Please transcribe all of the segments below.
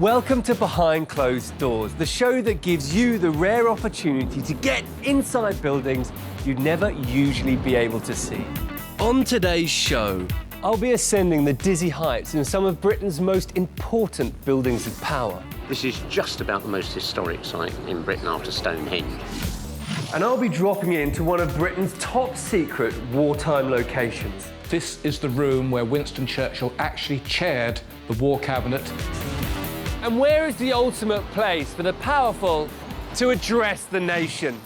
Welcome to Behind Closed Doors, the show that gives you the rare opportunity to get inside buildings you'd never usually be able to see. On today's show, I'll be ascending the dizzy heights in some of Britain's most important buildings of power. This is just about the most historic site in Britain after Stonehenge. And I'll be dropping into one of Britain's top secret wartime locations. This is the room where Winston Churchill actually chaired the War Cabinet. And where is the ultimate place for the powerful to address the nation?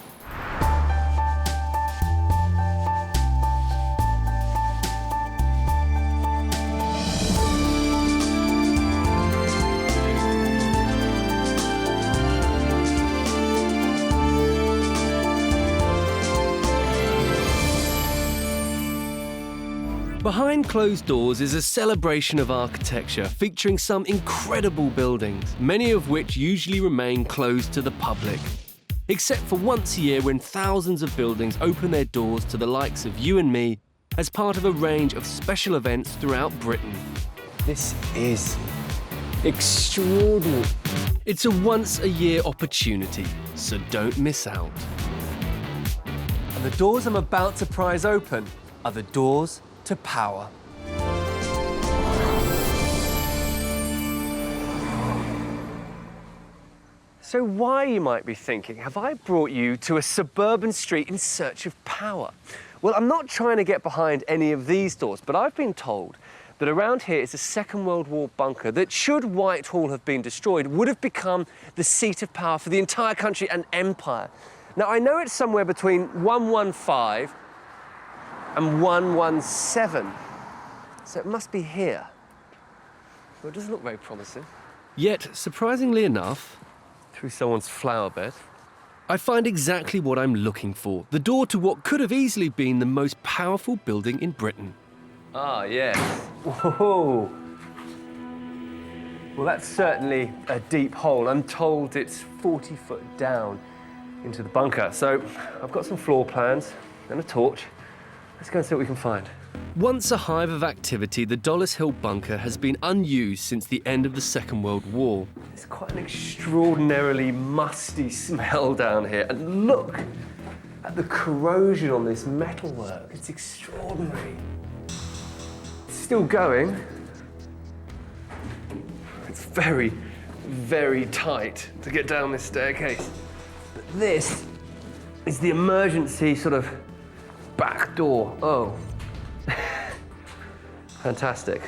Behind Closed Doors is a celebration of architecture featuring some incredible buildings, many of which usually remain closed to the public. Except for once a year when thousands of buildings open their doors to the likes of you and me as part of a range of special events throughout Britain. This is extraordinary. It's a once-a-year opportunity, so don't miss out. And the doors I'm about to prise open are the doors to power. So why, you might be thinking, have I brought you to a suburban street in search of power? Well, I'm not trying to get behind any of these doors, but I've been told that around here is a Second World War bunker that, should Whitehall have been destroyed, would have become the seat of power for the entire country and empire. Now, I know it's somewhere between 115 and 117. So it must be here. Well, it doesn't look very promising. Yet, surprisingly enough, through someone's flower bed, I find exactly what I'm looking for. The door to what could have easily been the most powerful building in Britain. Ah, yes. Whoa. Well, that's certainly a deep hole. I'm told it's 40 foot down into the bunker. So I've got some floor plans and a torch. Let's go and see what we can find. Once a hive of activity, the Dollis Hill bunker has been unused since the end of the Second World War. It's quite an extraordinarily musty smell down here. And look at the corrosion on this metalwork. It's extraordinary. It's still going. It's very, very tight to get down this staircase. But this is the emergency sort of back door. Oh. Fantastic.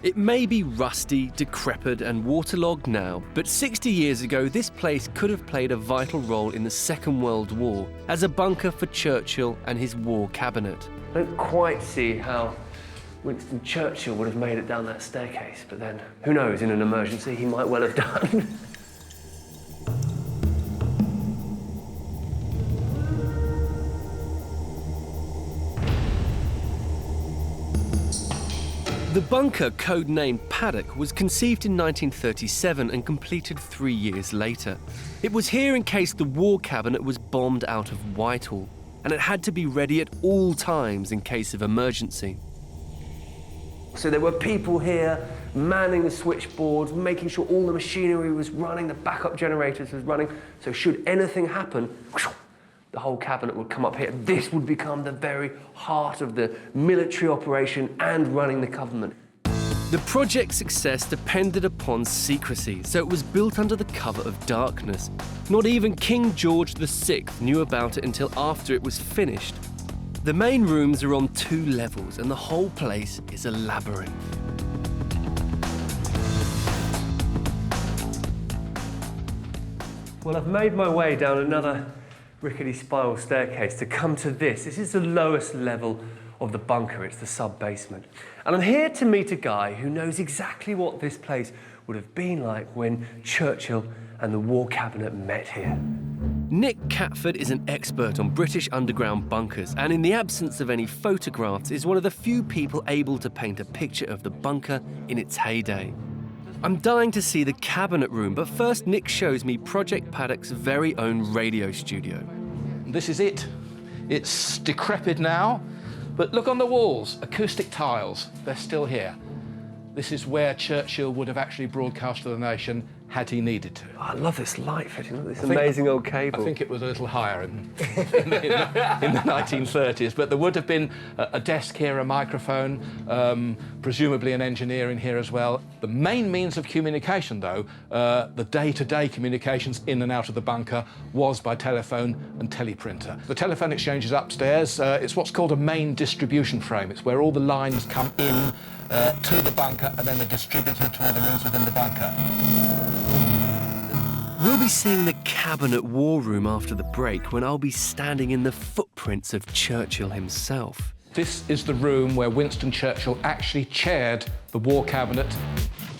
It may be rusty, decrepit and waterlogged now, but 60 years ago this place could have played a vital role in the Second World War as a bunker for Churchill and his war cabinet. I don't quite see how Winston Churchill would have made it down that staircase, but then, who knows, in an emergency he might well have done. The bunker, codenamed Paddock, was conceived in 1937 and completed 3 years later. It was here in case the war cabinet was bombed out of Whitehall, and it had to be ready at all times in case of emergency. So there were people here manning the switchboards, making sure all the machinery was running, the backup generators was running, so should anything happen, the whole cabinet would come up here. This would become the very heart of the military operation and running the government. The project's success depended upon secrecy, so it was built under the cover of darkness. Not even King George VI knew about it until after it was finished. The main rooms are on 2 levels, and the whole place is a labyrinth. Well, I've made my way down another rickety spiral staircase to come to this. This is the lowest level of the bunker. It's the sub-basement. And I'm here to meet a guy who knows exactly what this place would have been like when Churchill and the war cabinet met here. Nick Catford is an expert on British underground bunkers, and in the absence of any photographs is one of the few people able to paint a picture of the bunker in its heyday. I'm dying to see the cabinet room, but first Nick shows me Project Paddock's very own radio studio. This is it. It's decrepit now, but look on the walls, acoustic tiles, they're still here. This is where Churchill would have actually broadcast to the nation had he needed to. Oh, I love this light fitting. Look at this amazing old cable. I think it was a little higher in the 1930s, but there would have been a desk here, a microphone, presumably an engineer in here as well. The main means of communication, though, the day-to-day communications in and out of the bunker, was by telephone and teleprinter. The telephone exchange is upstairs. It's what's called a main distribution frame. It's where all the lines come in to the bunker and then they're distributed to all the rooms within the bunker. We'll be seeing the cabinet war room after the break, when I'll be standing in the footprints of Churchill himself. This is the room where Winston Churchill actually chaired the war cabinet.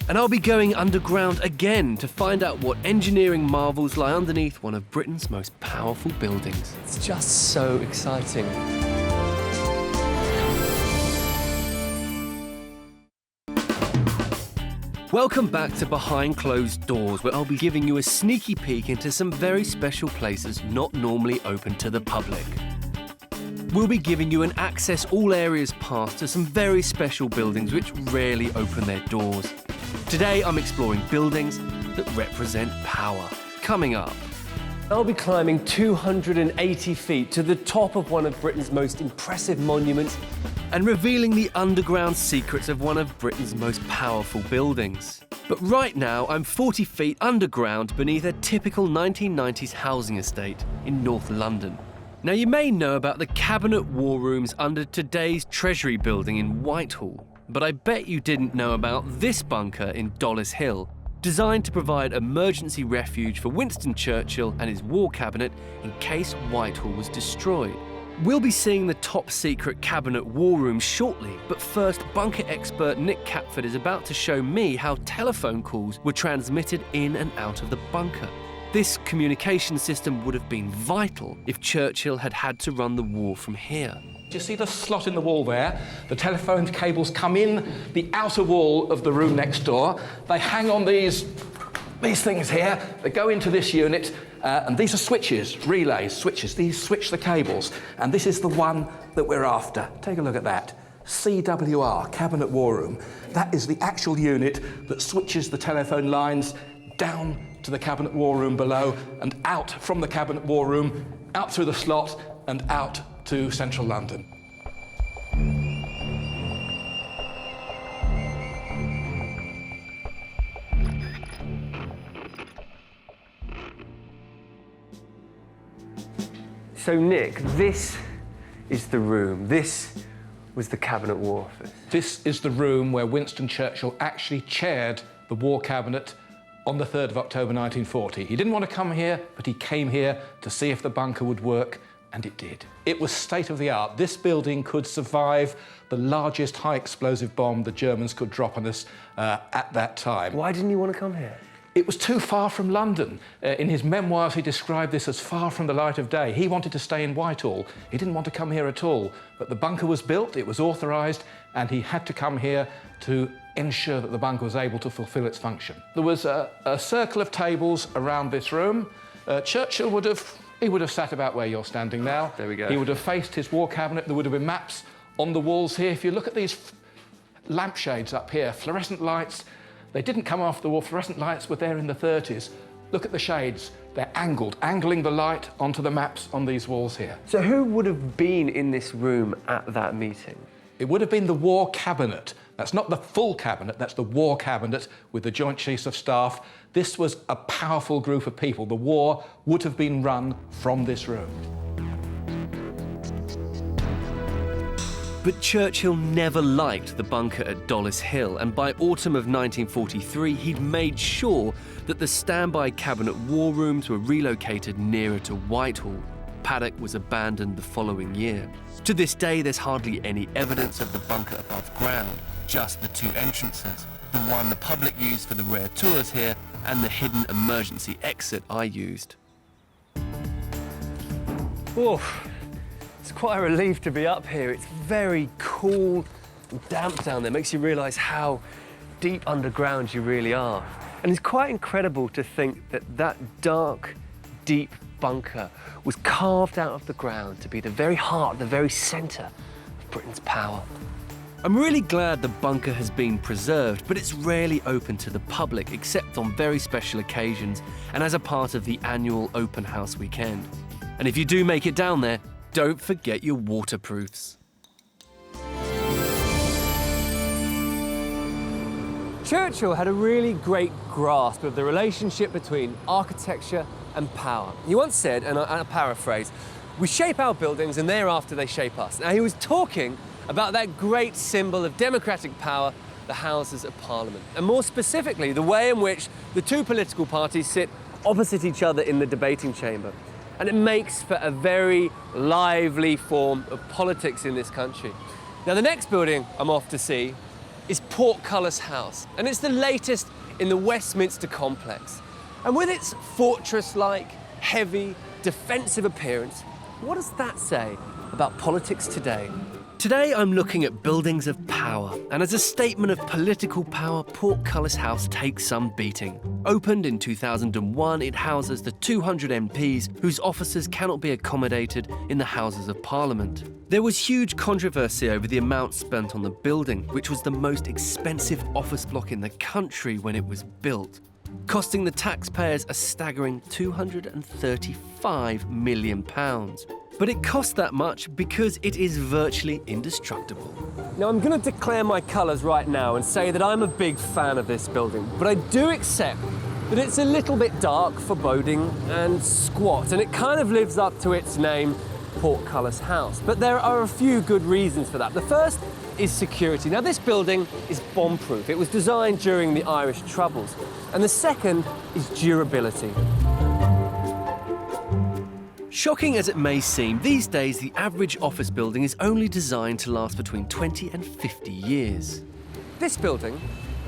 And I'll be going underground again to find out what engineering marvels lie underneath one of Britain's most powerful buildings. It's just so exciting. Welcome back to Behind Closed Doors, where I'll be giving you a sneaky peek into some very special places not normally open to the public. We'll be giving you an access all areas pass to some very special buildings which rarely open their doors. Today I'm exploring buildings that represent power. Coming up, I'll be climbing 280 feet to the top of one of Britain's most impressive monuments and revealing the underground secrets of one of Britain's most powerful buildings. But right now, I'm 40 feet underground beneath a typical 1990s housing estate in North London. Now, you may know about the cabinet war rooms under today's Treasury building in Whitehall, but I bet you didn't know about this bunker in Dollis Hill, designed to provide emergency refuge for Winston Churchill and his war cabinet in case Whitehall was destroyed. We'll be seeing the top-secret cabinet war room shortly, but first, bunker expert Nick Capford is about to show me how telephone calls were transmitted in and out of the bunker. This communication system would have been vital if Churchill had had to run the war from here. Do you see the slot in the wall there? The telephone cables come in the outer wall of the room next door. They hang on these things here. They go into this unit, and these are switches, relays, switches. These switch the cables, and this is the one that we're after. Take a look at that. CWR, Cabinet War Room. That is the actual unit that switches the telephone lines down to the Cabinet War Room below and out from the Cabinet War Room, out through the slot and out to central London. So Nick, this is the room. This was the Cabinet War Office. This is the room where Winston Churchill actually chaired the war cabinet on the 3rd of October 1940. He didn't want to come here, but he came here to see if the bunker would work, and it did. It was state-of-the-art. This building could survive the largest high-explosive bomb the Germans could drop on us at that time. Why didn't you want to come here? It was too far from London. In his memoirs, he described this as far from the light of day. He wanted to stay in Whitehall. He didn't want to come here at all. But the bunker was built, it was authorised, and he had to come here to ensure that the bunker was able to fulfil its function. There was a circle of tables around this room. Churchill would have sat about where you're standing now. There we go. He would have faced his war cabinet. There would have been maps on the walls here. If you look at these lampshades up here, fluorescent lights, they didn't come after the war. Fluorescent lights were there in the 30s. Look at the shades. They're angled, angling the light onto the maps on these walls here. So who would have been in this room at that meeting? It would have been the war cabinet. That's not the full cabinet, that's the war cabinet with the Joint Chiefs of Staff. This was a powerful group of people. The war would have been run from this room. But Churchill never liked the bunker at Dollis Hill, and by autumn of 1943, he'd made sure that the standby cabinet war rooms were relocated nearer to Whitehall. Paddock was abandoned the following year. To this day, there's hardly any evidence of the bunker above ground, just the two entrances, the one the public used for the rare tours here, and the hidden emergency exit I used. Oof. It's quite a relief to be up here. It's very cool and damp down there. Makes you realise how deep underground you really are. And it's quite incredible to think that that dark, deep bunker was carved out of the ground to be the very heart, the very centre of Britain's power. I'm really glad the bunker has been preserved, but it's rarely open to the public except on very special occasions and as a part of the annual open house weekend. And if you do make it down there, don't forget your waterproofs. Churchill had a really great grasp of the relationship between architecture and power. He once said, and I paraphrase, "We shape our buildings and thereafter they shape us." Now, he was talking about that great symbol of democratic power, the Houses of Parliament, and more specifically, the way in which the two political parties sit opposite each other in the debating chamber. And it makes for a very lively form of politics in this country. Now, the next building I'm off to see is Portcullis House, and it's the latest in the Westminster complex. And with its fortress-like, heavy, defensive appearance, what does that say about politics today? Today I'm looking at buildings of power, and as a statement of political power, Portcullis House takes some beating. Opened in 2001, it houses the 200 MPs whose offices cannot be accommodated in the Houses of Parliament. There was huge controversy over the amount spent on the building, which was the most expensive office block in the country when it was built, costing the taxpayers a staggering £235 million. But it cost that much because it is virtually indestructible. Now, I'm going to declare my colours right now and say that I'm a big fan of this building, but I do accept that it's a little bit dark, foreboding and squat, and it kind of lives up to its name, Portcullis House. But there are a few good reasons for that. The first is security. Now, this building is bomb-proof. It was designed during the Irish Troubles. And the second is durability. Shocking as it may seem, these days the average office building is only designed to last between 20 and 50 years. This building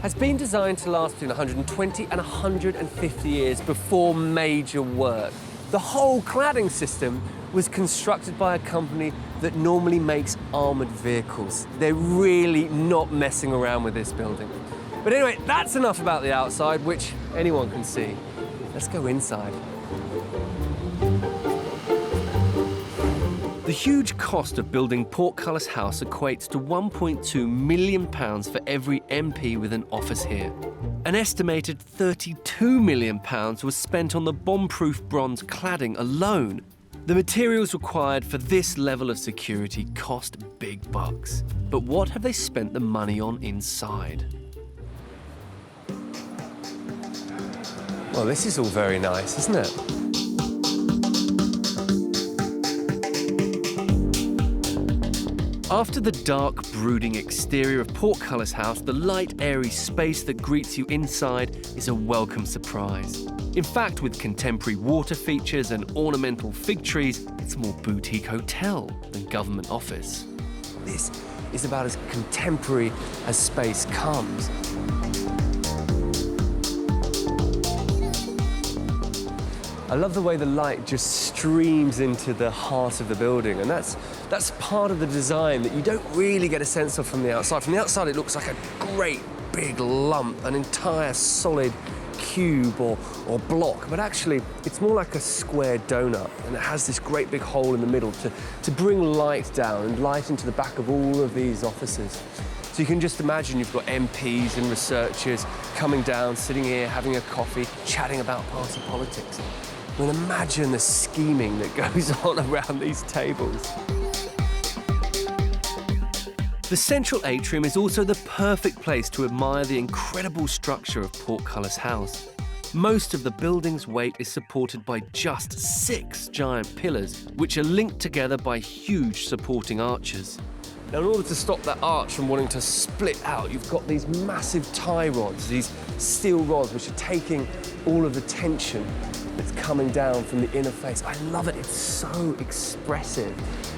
has been designed to last between 120 and 150 years before major work. The whole cladding system was constructed by a company that normally makes armoured vehicles. They're really not messing around with this building. But anyway, that's enough about the outside, which anyone can see. Let's go inside. The huge cost of building Portcullis House equates to £1.2 million for every MP with an office here. An estimated £32 million was spent on the bomb-proof bronze cladding alone. The materials required for this level of security cost big bucks. But what have they spent the money on inside? Well, this is all very nice, isn't it? After the dark, brooding exterior of Portcullis House, the light, airy space that greets you inside is a welcome surprise. In fact, with contemporary water features and ornamental fig trees, it's more boutique hotel than government office. This is about as contemporary as space comes. I love the way the light just streams into the heart of the building, and that's part of the design that you don't really get a sense of from the outside. From the outside, it looks like a great big lump, an entire solid cube or block, but actually it's more like a square donut, and it has this great big hole in the middle to bring light down and light into the back of all of these offices. So you can just imagine you've got MPs and researchers coming down, sitting here, having a coffee, chatting about party politics. I mean, imagine the scheming that goes on around these tables. The central atrium is also the perfect place to admire the incredible structure of Portcullis House. Most of the building's weight is supported by just 6 giant pillars, which are linked together by huge supporting arches. Now, in order to stop that arch from wanting to split out, you've got these massive tie rods, these steel rods, which are taking all of the tension that's coming down from the inner face. I love it. It's so expressive.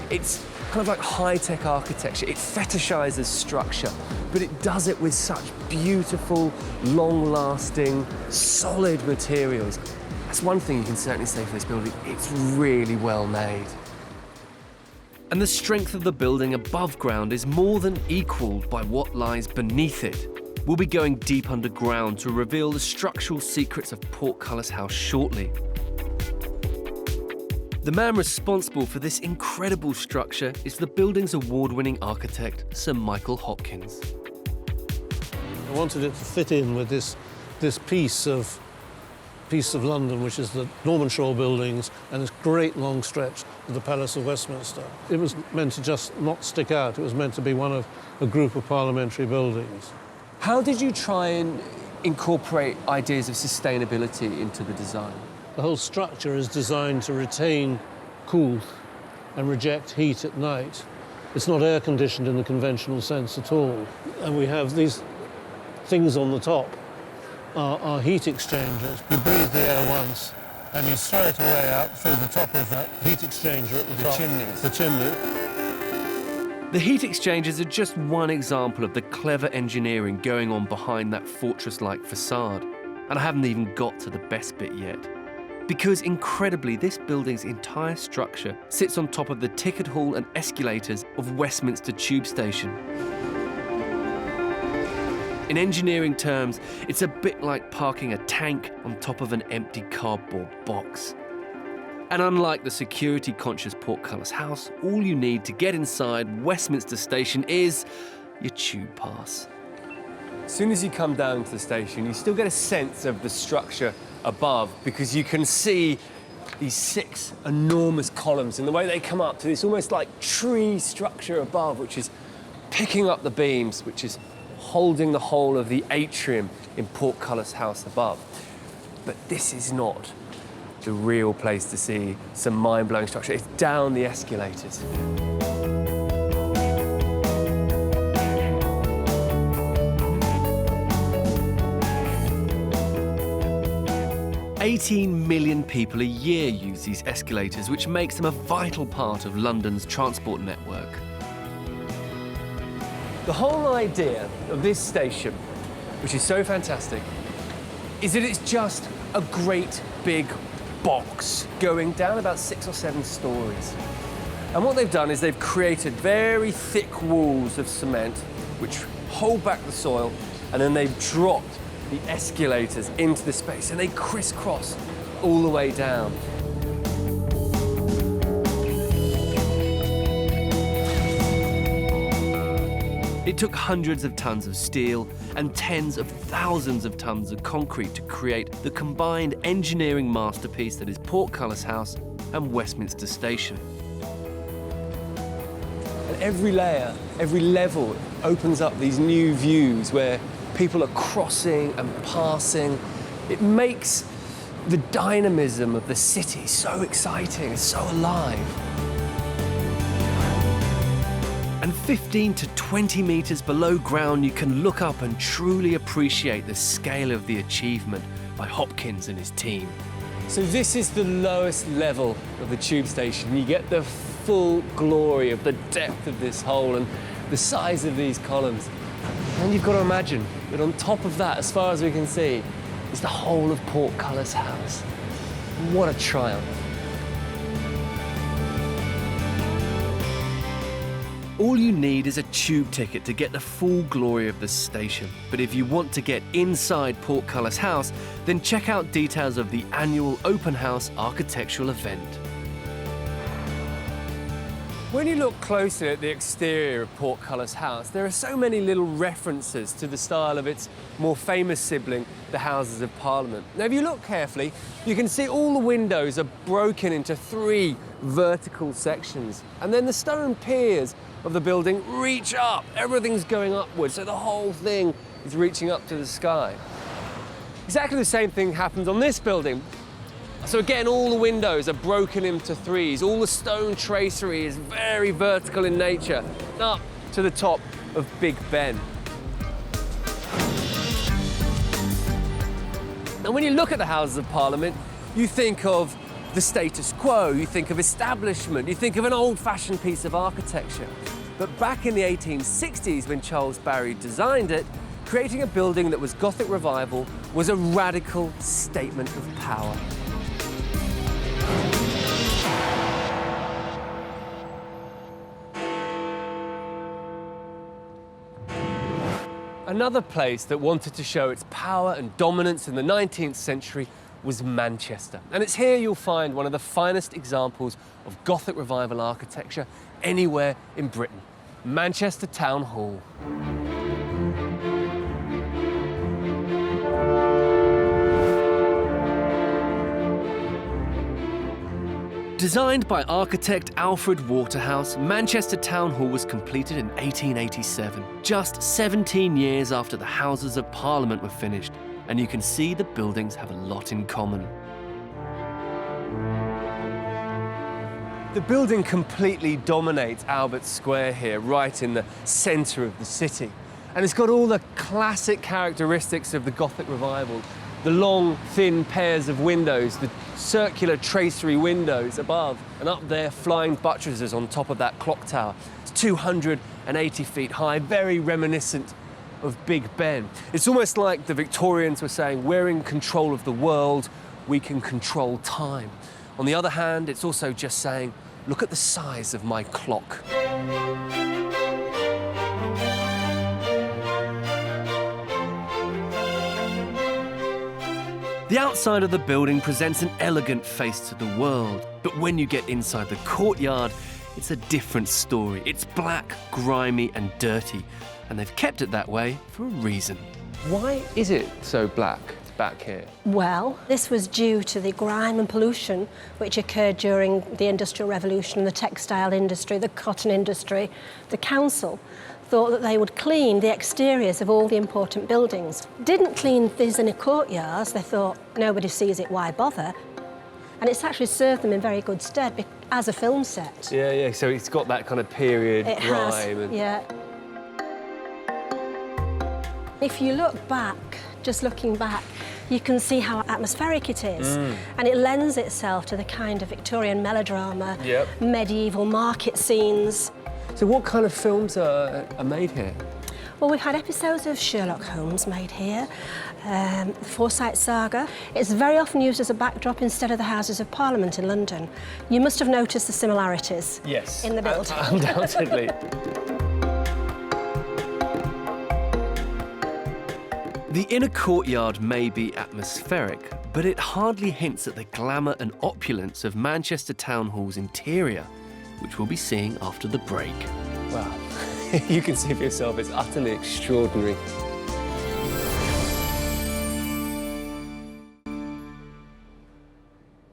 It's kind of like high-tech architecture. It fetishizes structure, but it does it with such beautiful, long-lasting, solid materials. That's one thing you can certainly say for this building. It's really well made. And the strength of the building above ground is more than equalled by what lies beneath it. We'll be going deep underground to reveal the structural secrets of Portcullis House shortly. The man responsible for this incredible structure is the building's award-winning architect, Sir Michael Hopkins. I wanted it to fit in with this piece of London, which is the Norman Shaw buildings and this great long stretch of the Palace of Westminster. It was meant to just not stick out. It was meant to be one of a group of parliamentary buildings. How did you try and incorporate ideas of sustainability into the design? The whole structure is designed to retain cool and reject heat at night. It's not air-conditioned in the conventional sense at all. And we have these things on the top are heat exchangers. You breathe the air once and you throw it away out through the top of that heat exchanger at the top. Chimneys. The chimney. The heat exchangers are just one example of the clever engineering going on behind that fortress-like facade. And I haven't even got to the best bit yet. Because incredibly, this building's entire structure sits on top of the ticket hall and escalators of Westminster Tube Station. In engineering terms, it's a bit like parking a tank on top of an empty cardboard box. And unlike the security-conscious Portcullis House, all you need to get inside Westminster Station is your tube pass. As soon as you come down to the station, you still get a sense of the structure above because you can see these 6 enormous columns and the way they come up to this almost like tree structure above, which is picking up the beams, which is holding the whole of the atrium in Portcullis House above. But this is not the real place to see some mind-blowing structure. It's down the escalators. $18 million people a year use these escalators, which makes them a vital part of London's transport network. The whole idea of this station, which is so fantastic, is that it's just a great big box going down about 6 or 7 stories. And what they've done is they've created very thick walls of cement which hold back the soil, and then they've dropped the escalators into the space, and they crisscross all the way down. It took hundreds of tons of steel and tens of thousands of tons of concrete to create the combined engineering masterpiece that is Portcullis House and Westminster Station. And every layer, every level opens up these new views where people are crossing and passing. It makes the dynamism of the city so exciting, so alive. And 15 to 20 metres below ground, you can look up and truly appreciate the scale of the achievement by Hopkins and his team. So this is the lowest level of the tube station. You get the full glory of the depth of this hole and the size of these columns. And you've got to imagine that on top of that, as far as we can see, is the whole of Portcullis House. What a triumph. All you need is a tube ticket to get the full glory of the station. But if you want to get inside Portcullis House, then check out details of the annual open house architectural event. When you look closely at the exterior of Portcullis House, there are so many little references to the style of its more famous sibling, the Houses of Parliament. Now, if you look carefully, you can see all the windows are broken into 3 vertical sections. And then the stone piers of the building reach up. Everything's going upwards, so the whole thing is reaching up to the sky. Exactly the same thing happens on this building. So again, all the windows are broken into 3s. All the stone tracery is very vertical in nature, up to the top of Big Ben. And when you look at the Houses of Parliament, you think of the status quo, you think of establishment, you think of an old-fashioned piece of architecture. But back in the 1860s, when Charles Barry designed it, creating a building that was Gothic revival was a radical statement of power. Another place that wanted to show its power and dominance in the 19th century was Manchester. And it's here you'll find one of the finest examples of Gothic revival architecture anywhere in Britain, Manchester Town Hall. Designed by architect Alfred Waterhouse, Manchester Town Hall was completed in 1887, just 17 years after the Houses of Parliament were finished, and you can see the buildings have a lot in common. The building completely dominates Albert Square here, right in the centre of the city. And it's got all the classic characteristics of the Gothic revival. The long, thin pairs of windows, the circular tracery windows above, and up there, flying buttresses on top of that clock tower. It's 280 feet high, very reminiscent of Big Ben. It's almost like the Victorians were saying, we're in control of the world, we can control time. On the other hand, it's also just saying, look at the size of my clock. The outside of the building presents an elegant face to the world, but when you get inside the courtyard, it's a different story. It's black, grimy and dirty, and they've kept it that way for a reason. Why is it so black back here? Well, this was due to the grime and pollution which occurred during the Industrial Revolution, the textile industry, the cotton industry. The council thought that they would clean the exteriors of all the important buildings. Didn't clean these inner courtyards. They thought, nobody sees it, why bother? And it's actually served them in very good stead as a film set. Yeah, so it's got that kind of period It grime. has, yeah. If you look back, just looking back, you can see how atmospheric it is. And it lends itself to the kind of Victorian melodrama, medieval market scenes. So what kind of films are made here? Well, we've had episodes of Sherlock Holmes made here, the Forsyte Saga. It's very often used as a backdrop instead of the Houses of Parliament in London. You must have noticed the similarities in the build. Undoubtedly. The inner courtyard may be atmospheric, but it hardly hints at the glamour and opulence of Manchester Town Hall's interior, which we'll be seeing after the break. Wow, you can see for yourself, it's utterly extraordinary.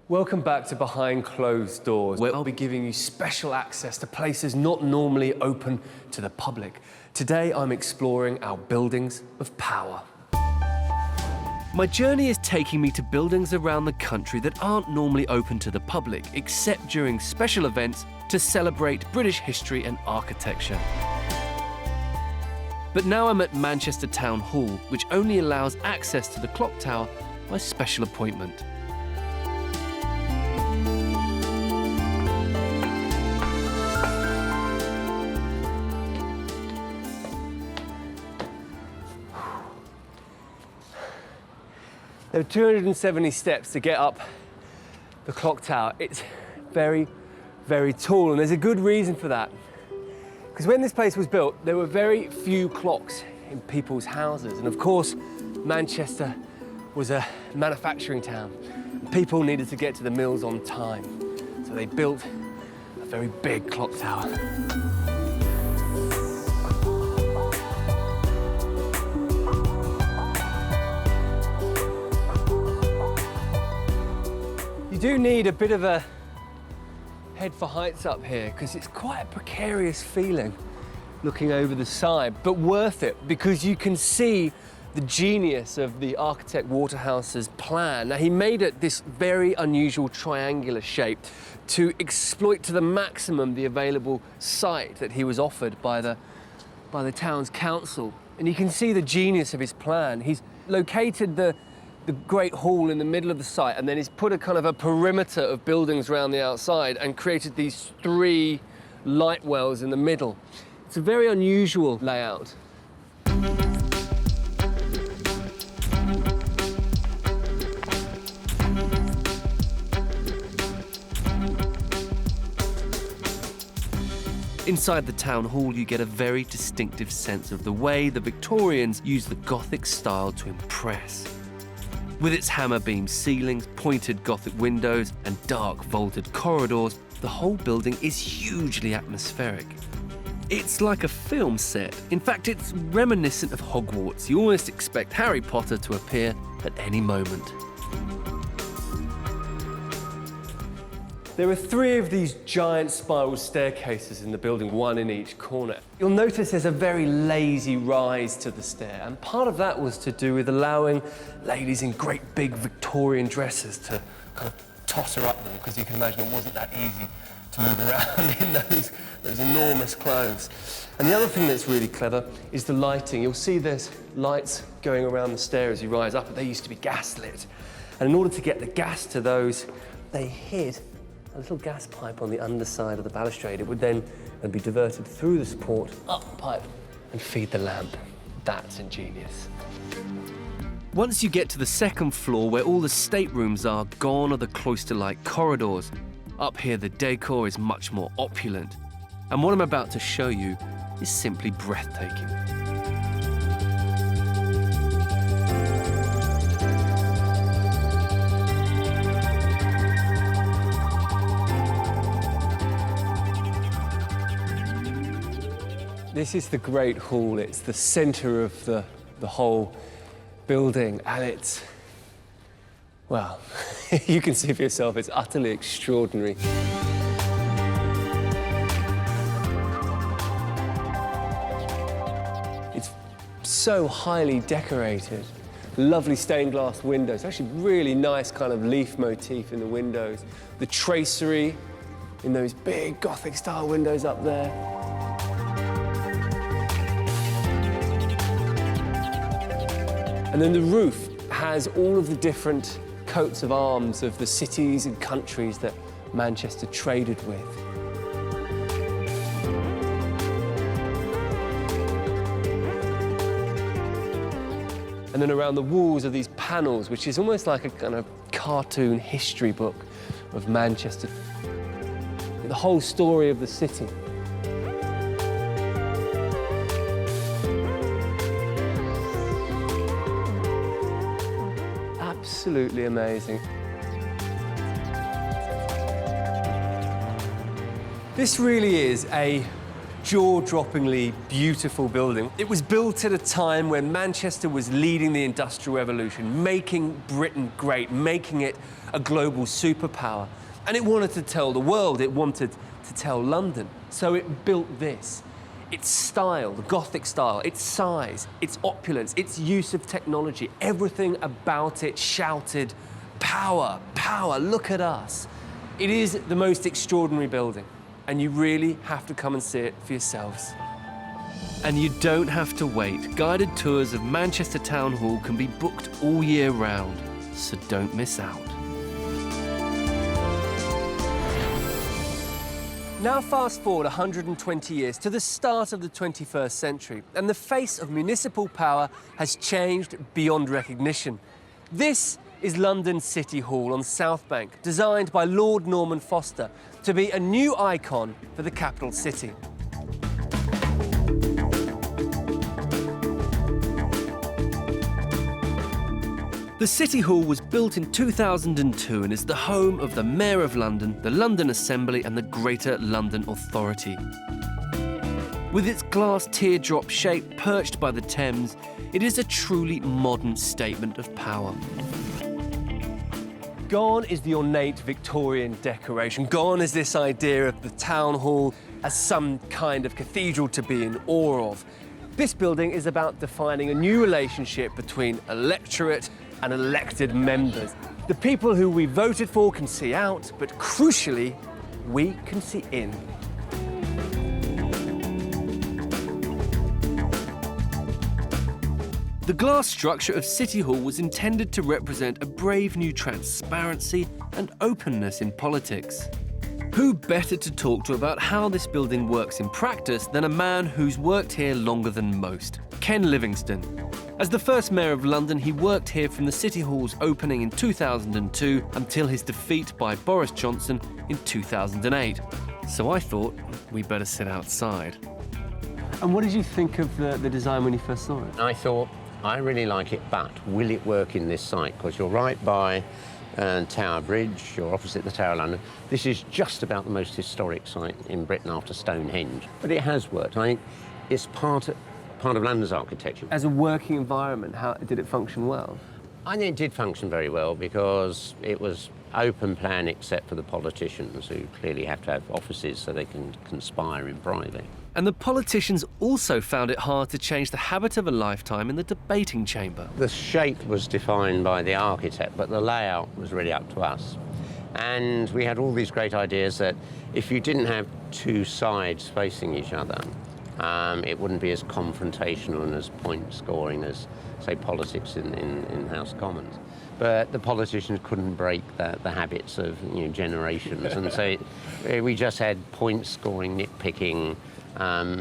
Welcome back to Behind Closed Doors, where I'll be giving you special access to places not normally open to the public. Today, I'm exploring our buildings of power. My journey is taking me to buildings around the country that aren't normally open to the public, except during special events to celebrate British history and architecture. But now I'm at Manchester Town Hall, which only allows access to the clock tower by special appointment. There are 270 steps to get up the clock tower. It's very, very tall, and there's a good reason for that. Because when this place was built, there were very few clocks in people's houses. And of course, Manchester was a manufacturing town. People needed to get to the mills on time. So they built a very big clock tower. You do need a bit of a head for heights up here because it's quite a precarious feeling looking over the side, but worth it because you can see the genius of the architect Waterhouse's plan. Now, he made it this very unusual triangular shape to exploit to the maximum the available site that he was offered by the town's council. And you can see the genius of his plan. He's located the Great Hall in the middle of the site, and then he's put a kind of a perimeter of buildings around the outside and created these 3 light wells in the middle. It's a very unusual layout. Inside the town hall, you get a very distinctive sense of the way the Victorians used the Gothic style to impress. With its hammer beam ceilings, pointed Gothic windows, and dark vaulted corridors, the whole building is hugely atmospheric. It's like a film set. In fact, it's reminiscent of Hogwarts. You almost expect Harry Potter to appear at any moment. There are 3 of these giant spiral staircases in the building, 1 in each corner. You'll notice there's a very lazy rise to the stair, and part of that was to do with allowing ladies in great big Victorian dresses to kind of totter up them, because you can imagine it wasn't that easy to move around in those enormous clothes. And the other thing that's really clever is the lighting. You'll see there's lights going around the stair as you rise up, but they used to be gas lit. And in order to get the gas to those, they hid a little gas pipe on the underside of the balustrade. It would then be diverted through the support, up the pipe, and feed the lamp. That's ingenious. Once you get to the second floor where all the staterooms are, gone are the cloister-like corridors. Up here, the decor is much more opulent. And what I'm about to show you is simply breathtaking. This is the Great Hall. It's the centre of the whole building, and it's, well, you can see for yourself, it's utterly extraordinary. It's so highly decorated. Lovely stained glass windows, actually really nice kind of leaf motif in the windows. The tracery in those big Gothic style windows up there. And then the roof has all of the different coats of arms of the cities and countries that Manchester traded with. And then around the walls are these panels, which is almost like a kind of cartoon history book of Manchester. The whole story of the city. Absolutely amazing. This really is a jaw-droppingly beautiful building. It was built at a time when Manchester was leading the Industrial Revolution, making Britain great, making it a global superpower. And it wanted to tell the world, it wanted to tell London. So it built this. Its style, the Gothic style, its size, its opulence, its use of technology, everything about it shouted, power, power, look at us. It is the most extraordinary building, and you really have to come and see it for yourselves. And you don't have to wait. Guided tours of Manchester Town Hall can be booked all year round, so don't miss out. Now fast forward 120 years to the start of the 21st century, and the face of municipal power has changed beyond recognition. This is London City Hall on South Bank, designed by Lord Norman Foster to be a new icon for the capital city. The City Hall was built in 2002 and is the home of the Mayor of London, the London Assembly and the Greater London Authority. With its glass teardrop shape perched by the Thames, it is a truly modern statement of power. Gone is the ornate Victorian decoration. Gone is this idea of the town hall as some kind of cathedral to be in awe of. This building is about defining a new relationship between electorate and elected members. The people who we voted for can see out, but crucially, we can see in. The glass structure of City Hall was intended to represent a brave new transparency and openness in politics. Who better to talk to about how this building works in practice than a man who's worked here longer than most, Ken Livingstone. As the first Mayor of London, he worked here from the City Hall's opening in 2002 until his defeat by Boris Johnson in 2008. So I thought we'd better sit outside. And what did you think of the design when you first saw it? I thought I really like it, but will it work in this site? Because you're right by Tower Bridge, you're opposite the Tower of London. This is just about the most historic site in Britain after Stonehenge. But it has worked. I think it's part of London's architecture. As a working environment, how did it function well? I think it did function very well because it was open plan except for the politicians, who clearly have to have offices so they can conspire in private. And the politicians also found it hard to change the habit of a lifetime in the debating chamber. The shape was defined by the architect, but the layout was really up to us. And we had all these great ideas that if you didn't have two sides facing each other, it wouldn't be as confrontational and as point scoring as, say, politics in House of Commons. But the politicians couldn't break the habits of generations, and so we just had point scoring, nitpicking,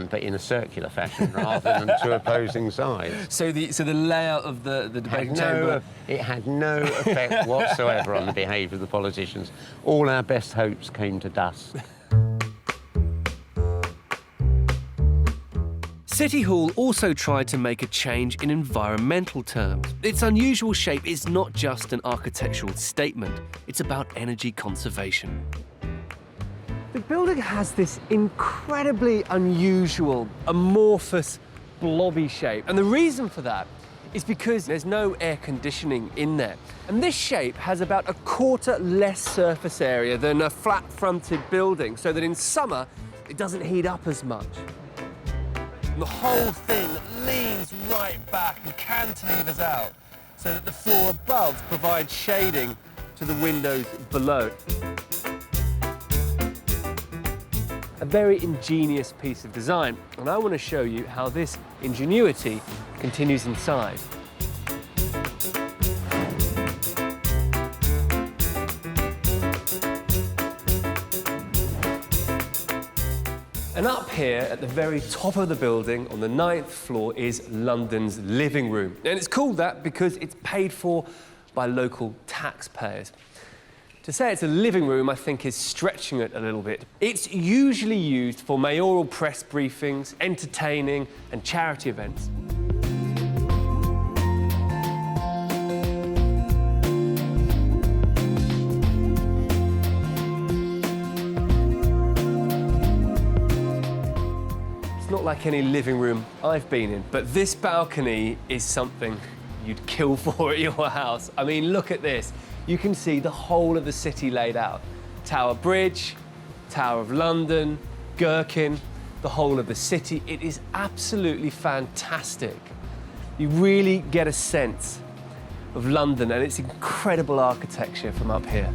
but in a circular fashion rather than two opposing sides. So the layout of the debating chamber... It had no effect whatsoever on the behaviour of the politicians. All our best hopes came to dust. City Hall also tried to make a change in environmental terms. Its unusual shape is not just an architectural statement, it's about energy conservation. The building has this incredibly unusual, amorphous, blobby shape. And the reason for that is because there's no air conditioning in there. And this shape has about a quarter less surface area than a flat-fronted building, so that in summer, it doesn't heat up as much. And the whole thing leans right back and cantilevers out, so that the floor above provides shading to the windows below. A very ingenious piece of design, and I want to show you how this ingenuity continues inside. And up here at the very top of the building on the 9th floor is London's living room. And it's called that because it's paid for by local taxpayers. To say it's a living room, I think, is stretching it a little bit. It's usually used for mayoral press briefings, entertaining, and charity events. It's not like any living room I've been in, but this balcony is something you'd kill for at your house. I mean, look at this. You can see the whole of the city laid out. Tower Bridge, Tower of London, Gherkin, the whole of the city. It is absolutely fantastic. You really get a sense of London and its incredible architecture from up here.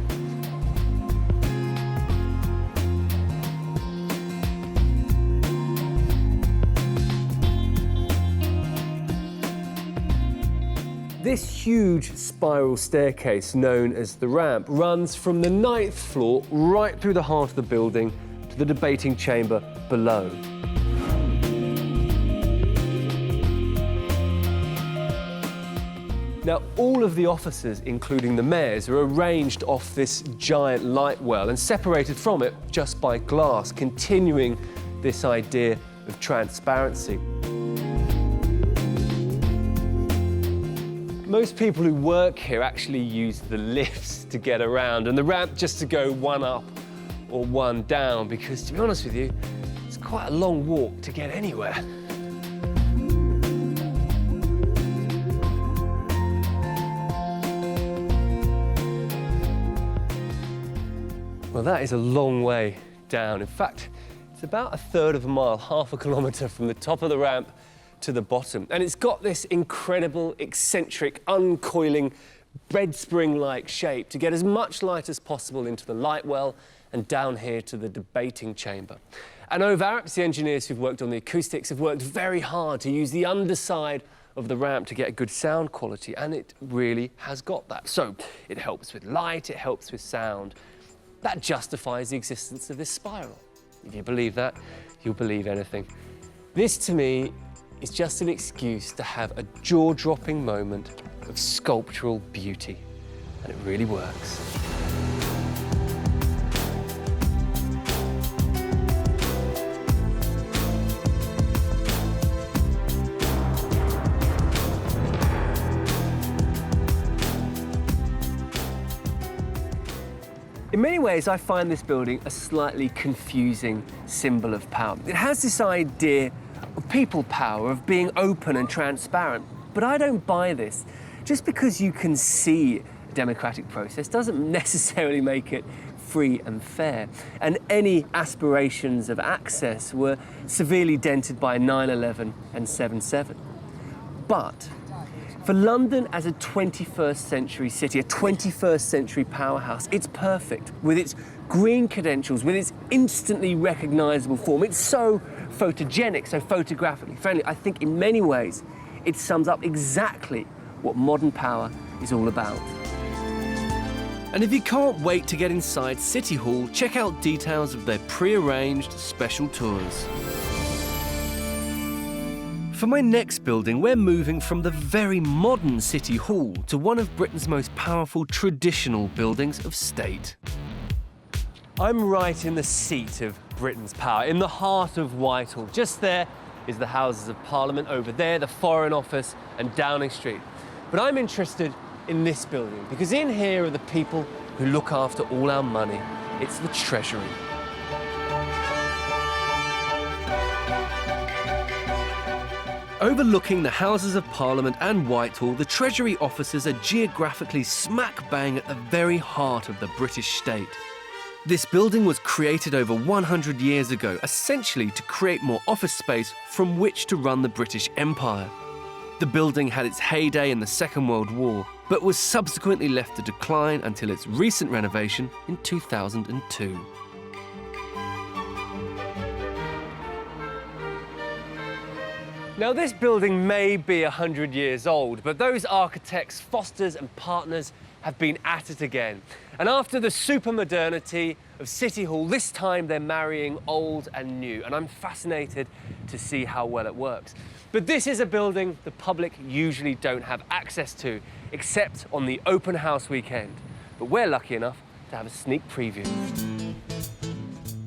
This huge spiral staircase, known as the ramp, runs from the 9th floor right through the heart of the building to the debating chamber below. Now, all of the offices, including the mayor's, are arranged off this giant light well and separated from it just by glass, continuing this idea of transparency. Most people who work here actually use the lifts to get around and the ramp just to go one up or one down, because, to be honest with you, it's quite a long walk to get anywhere. Well, that is a long way down. In fact, it's about 1/3 of a mile, half a kilometre from the top of the ramp to the bottom. And it's got this incredible, eccentric, uncoiling, bread spring-like shape to get as much light as possible into the light well and down here to the debating chamber. And Ove Arps, the engineers who've worked on the acoustics, have worked very hard to use the underside of the ramp to get a good sound quality, and it really has got that. So it helps with light, it helps with sound. That justifies the existence of this spiral. If you believe that, you'll believe anything. This, to me, is just an excuse to have a jaw-dropping moment of sculptural beauty, and it really works. In many ways, I find this building a slightly confusing symbol of power. It has this idea of people power, of being open and transparent, but I don't buy this. Just because you can see a democratic process doesn't necessarily make it free and fair. And any aspirations of access were severely dented by 9/11 and 7/7. But for London as a 21st century city, a 21st century powerhouse, it's perfect with its green credentials, with its instantly recognizable form. It's so photogenic, so photographically friendly. I think in many ways it sums up exactly what modern power is all about. And if you can't wait to get inside City Hall, check out details of their pre-arranged special tours. For my next building, we're moving from the very modern City Hall to one of Britain's most powerful traditional buildings of state. I'm right in the seat of Britain's power, in the heart of Whitehall. Just there is the Houses of Parliament, over there the Foreign Office and Downing Street. But I'm interested in this building because in here are the people who look after all our money. It's the Treasury. Overlooking the Houses of Parliament and Whitehall, the Treasury offices are geographically smack bang at the very heart of the British state. This building was created over 100 years ago, essentially to create more office space from which to run the British Empire. The building had its heyday in the Second World War, but was subsequently left to decline until its recent renovation in 2002. Now, this building may be 100 years old, but those architects, Fosters and Partners, have been at it again. And after the supermodernity of City Hall, this time they're marrying old and new, and I'm fascinated to see how well it works. But this is a building the public usually don't have access to, except on the open house weekend. But we're lucky enough to have a sneak preview.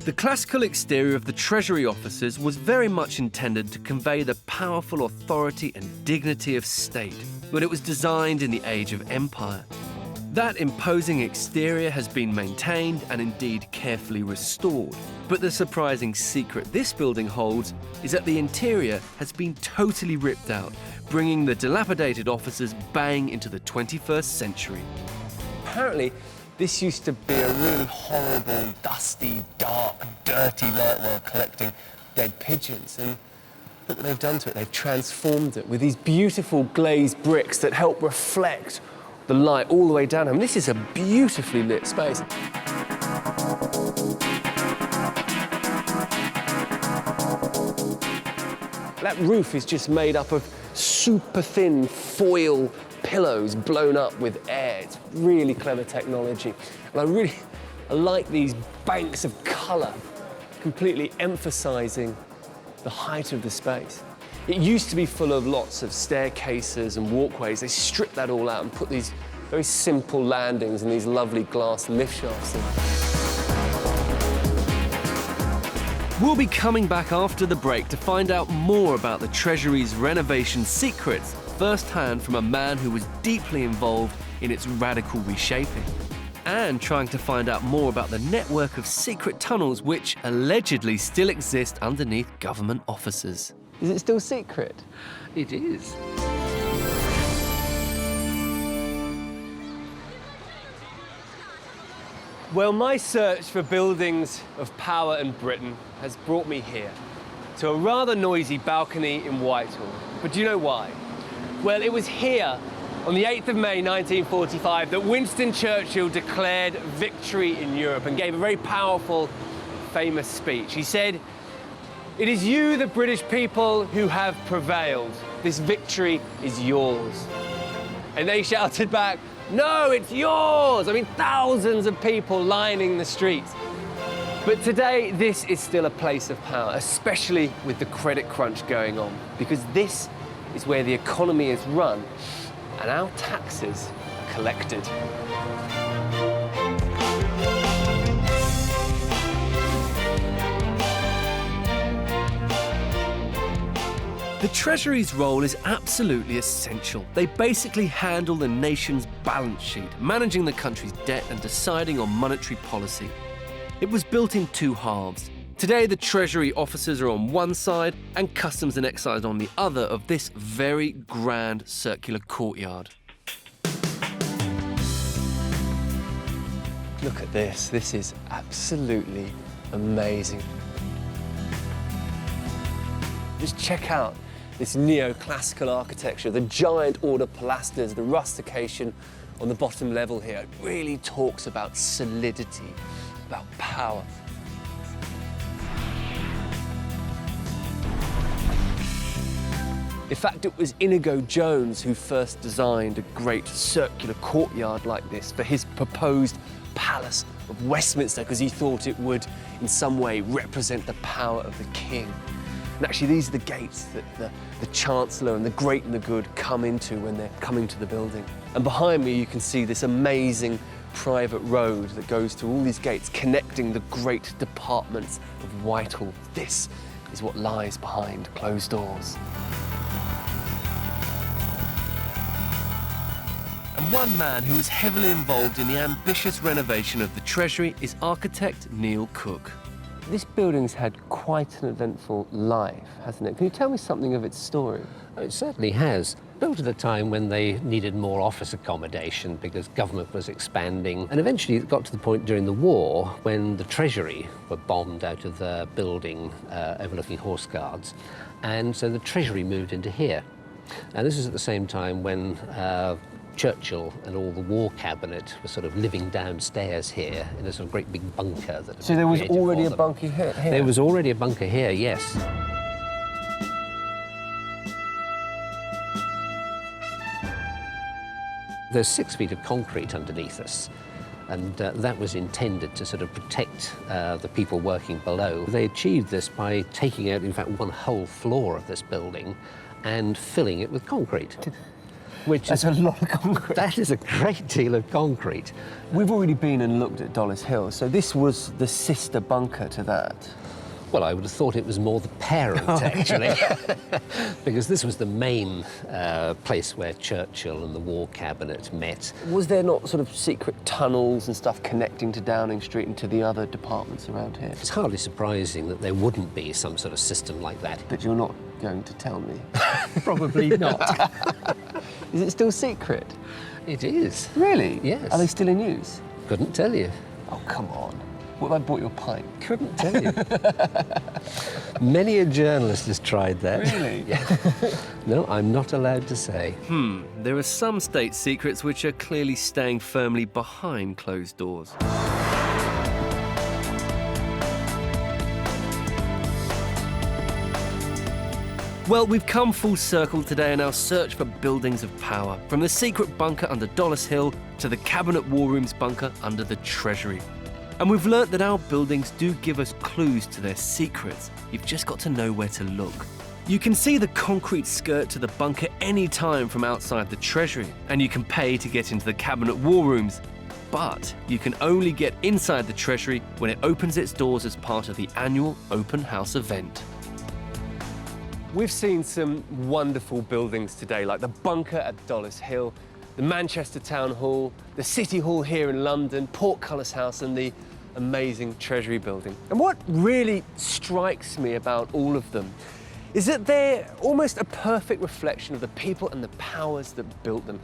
The classical exterior of the Treasury offices was very much intended to convey the powerful authority and dignity of state, but it was designed in the age of empire. That imposing exterior has been maintained and indeed carefully restored. But the surprising secret this building holds is that the interior has been totally ripped out, bringing the dilapidated offices bang into the 21st century. Apparently, this used to be a really horrible, dusty, dark, dirty night while collecting dead pigeons. And look what they've done to it. They've transformed it with these beautiful glazed bricks that help reflect the light all the way down. I mean, this is a beautifully lit space. That roof is just made up of super thin foil pillows blown up with air. It's really clever technology. And I like these banks of colour, completely emphasising the height of the space. It used to be full of lots of staircases and walkways. They stripped that all out and put these very simple landings and these lovely glass lift shafts in. We'll be coming back after the break to find out more about the Treasury's renovation secrets, firsthand from a man who was deeply involved in its radical reshaping, and trying to find out more about the network of secret tunnels which allegedly still exist underneath government offices. Is it still secret? It is. Well, my search for buildings of power in Britain has brought me here, to a rather noisy balcony in Whitehall. But do you know why? Well, it was here, on the 8th of May 1945, that Winston Churchill declared victory in Europe and gave a very powerful, famous speech. He said, "It is you, the British people, who have prevailed. This victory is yours." And they shouted back, "No, it's yours!" I mean, thousands of people lining the streets. But today, this is still a place of power, especially with the credit crunch going on, because this is where the economy is run and our taxes are collected. The Treasury's role is absolutely essential. They basically handle the nation's balance sheet, managing the country's debt and deciding on monetary policy. It was built in two halves. Today, the Treasury officers are on one side and Customs and Excise on the other of this very grand circular courtyard. Look at this. This is absolutely amazing. Just check out this neoclassical architecture, the giant order pilasters, the rustication on the bottom level here. It really talks about solidity, about power. In fact, it was Inigo Jones who first designed a great circular courtyard like this for his proposed Palace of Westminster, because he thought it would in some way represent the power of the king. And actually, these are the gates that the Chancellor and the great and the good come into when they're coming to the building. And behind me, you can see this amazing private road that goes to all these gates connecting the great departments of Whitehall. This is what lies behind closed doors. And one man who was heavily involved in the ambitious renovation of the Treasury is architect Neil Cook. This building's had quite an eventful life, hasn't it? Can you tell me something of its story? It certainly has. Built at a time when they needed more office accommodation because government was expanding. And eventually it got to the point during the war when the Treasury were bombed out of the building overlooking Horse Guards. And so the Treasury moved into here. And this is at the same time when Churchill and all the war cabinet were sort of living downstairs here in a sort of great big bunker. So there was already a bunker here? There was already a bunker here, yes. There's 6 feet of concrete underneath us, and that was intended to sort of protect the people working below. They achieved this by taking out, in fact, one whole floor of this building and filling it with concrete. That's a lot of concrete. That is a great deal of concrete. We've already been and looked at Dollis Hill, so this was the sister bunker to that. Well, I would have thought it was more the parent, actually, because this was the main place where Churchill and the war cabinet met. Was there not sort of secret tunnels and stuff connecting to Downing Street and to the other departments around here? It's hardly surprising that there wouldn't be some sort of system like that. But you're not going to tell me? Probably not. Is it still secret? It is. Really? Yes. Are they still in use? Couldn't tell you. Oh, come on. What if I bought your pint? Couldn't tell you. Many a journalist has tried that. Really? Yeah. No, I'm not allowed to say. There are some state secrets which are clearly staying firmly behind closed doors. Well, we've come full circle today in our search for buildings of power, from the secret bunker under Dollis Hill to the Cabinet War Rooms bunker under the Treasury. And we've learnt that our buildings do give us clues to their secrets. You've just got to know where to look. You can see the concrete skirt to the bunker any time from outside the Treasury, and you can pay to get into the Cabinet War Rooms. But you can only get inside the Treasury when it opens its doors as part of the annual open house event. We've seen some wonderful buildings today, like the bunker at Dollis Hill, the Manchester Town Hall, the City Hall here in London, Portcullis House, and the amazing Treasury building. And what really strikes me about all of them is that they're almost a perfect reflection of the people and the powers that built them.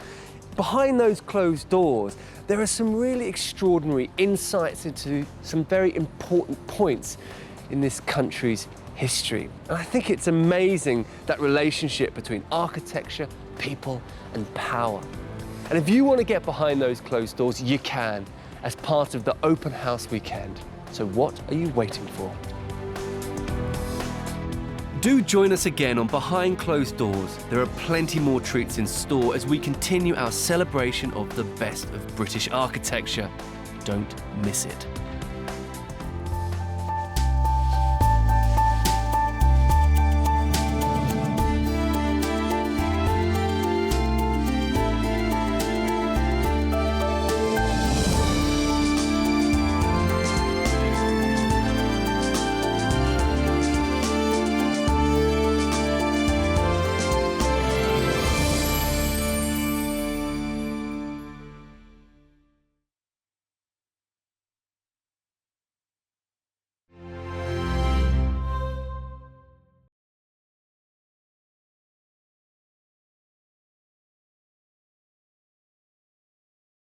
Behind those closed doors, there are some really extraordinary insights into some very important points in this country's history. And I think it's amazing, that relationship between architecture, people, and power. And if you want to get behind those closed doors, you can, as part of the open house weekend. So what are you waiting for? Do join us again on Behind Closed Doors. There are plenty more treats in store as we continue our celebration of the best of British architecture. Don't miss it.